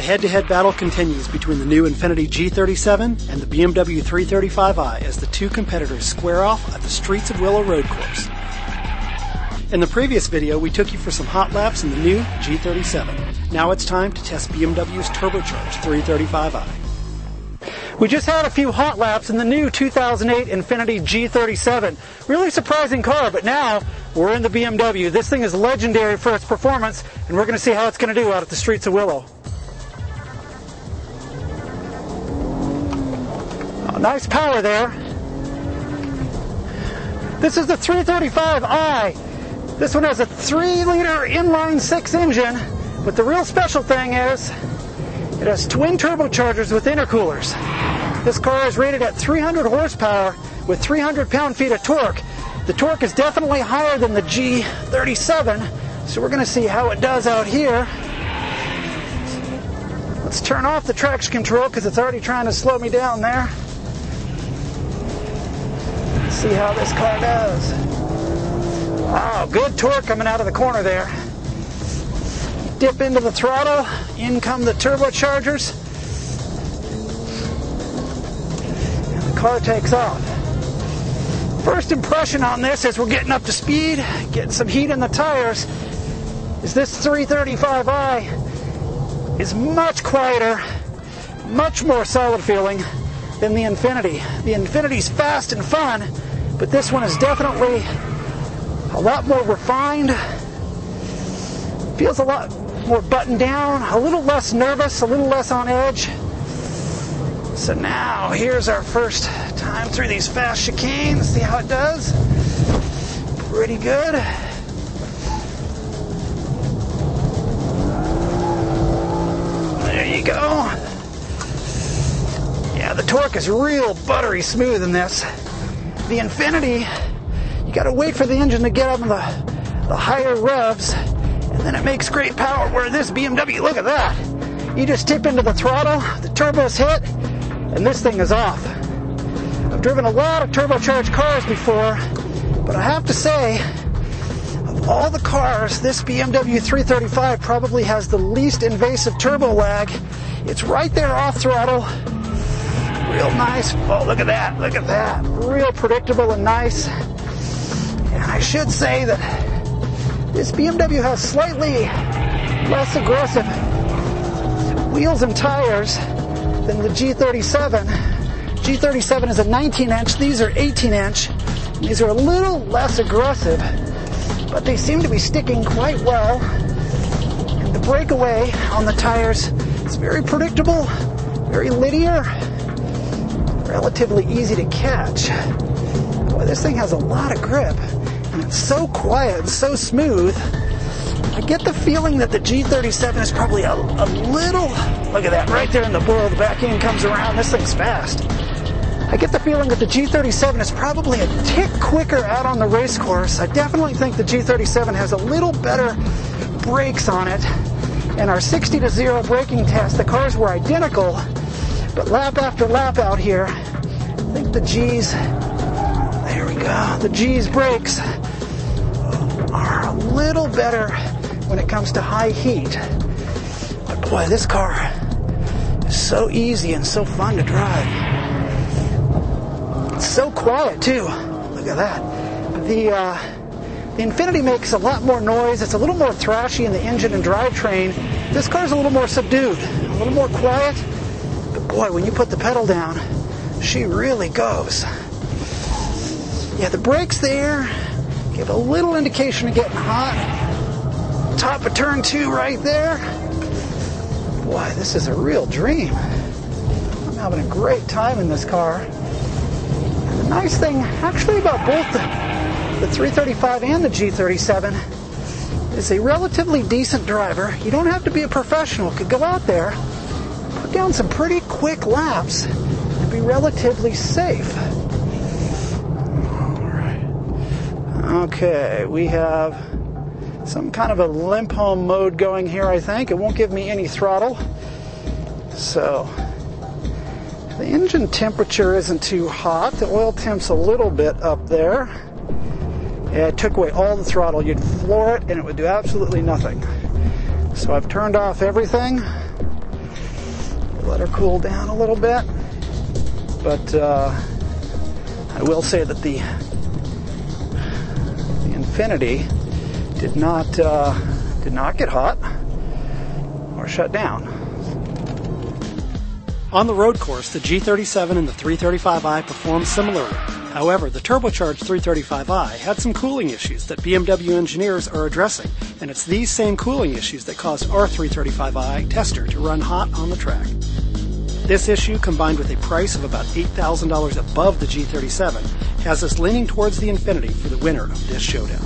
head-to-head battle continues between the new Infiniti G37 and the BMW 335i as the two competitors square off at the Streets of Willow road course. In the previous video, we took you for some hot laps in the new G37. Now it's time to test BMW's turbocharged 335i. We just had a few hot laps in the new 2008 Infiniti G37. Really surprising car, but now we're in the BMW. This thing is legendary for its performance, and we're going to see how it's going to do out at the Streets of Willow. Oh, nice power there. This is the 335i. This one has a 3-liter inline-6 engine, but the real special thing is it has twin turbochargers with intercoolers. This car is rated at 300 horsepower with 300 pound-feet of torque. The torque is definitely higher than the G37, so we're going to see how it does out here. Let's turn off the traction control because it's already trying to slow me down there. Let's see how this car does. Wow, good torque coming out of the corner there. Dip into the throttle, in come the turbochargers, and the car takes off. First impression on this as we're getting up to speed, getting some heat in the tires, is this 335i is much quieter, much more solid feeling than the Infiniti. The Infiniti's fast and fun, but this one is definitely a lot more refined, feels a lot more buttoned down, a little less nervous, a little less on edge. So now, here's our first time through these fast chicanes. See how it does? Pretty good. There you go. Yeah, the torque is real buttery smooth in this. The Infiniti, you gotta wait for the engine to get up in the higher revs, and then it makes great power, where this BMW, look at that. You just tip into the throttle, the turbo's hit, and this thing is off. I've driven a lot of turbocharged cars before, but I have to say, of all the cars, this BMW 335 probably has the least invasive turbo lag. It's right there off throttle. Real nice. Oh, look at that. Look at that. Real predictable and nice. And I should say that this BMW has slightly less aggressive wheels and tires than the G37. G37 is a 19-inch. These are 18-inch. These are a little less aggressive, but they seem to be sticking quite well. And the breakaway on the tires is very predictable, very linear, relatively easy to catch. Boy, this thing has a lot of grip, and it's so quiet and so smooth. I get the feeling that the G37 is probably a little, look at that, right there in the bull, the back end comes around, this thing's fast. I get the feeling that the G37 is probably a tick quicker out on the race course. I definitely think the G37 has a little better brakes on it. In our 60-0 braking test, the cars were identical, but lap after lap out here, I think the G's, there we go, the G's brakes are a little better when it comes to high heat. But boy, this car is so easy and so fun to drive. It's so quiet too. Look at that. The Infiniti makes a lot more noise. It's a little more thrashy in the engine and drivetrain. This car's a little more subdued, a little more quiet. But boy, when you put the pedal down, she really goes. Yeah, the brakes there give a little indication of getting hot. Top of turn 2 right there. Boy, this is a real dream. I'm having a great time in this car. And the nice thing, actually, about both the 335 and the G37 is a relatively decent driver. You don't have to be a professional. Could go out there, put down some pretty quick laps, and be relatively safe. All right. Okay, we have some kind of a limp home mode going here, I think. It won't give me any throttle. So the engine temperature isn't too hot. The oil temp's a little bit up there. Yeah, it took away all the throttle. You'd floor it and it would do absolutely nothing. So I've turned off everything. let her cool down a little bit. But I will say that the Infiniti did not get hot or shut down. On the road course, the G37 and the 335i performed similarly. However, the turbocharged 335i had some cooling issues that BMW engineers are addressing, and it's these same cooling issues that caused our 335i tester to run hot on the track. This issue, combined with a price of about $8,000 above the G37, has us leaning towards the Infiniti for the winner of this showdown.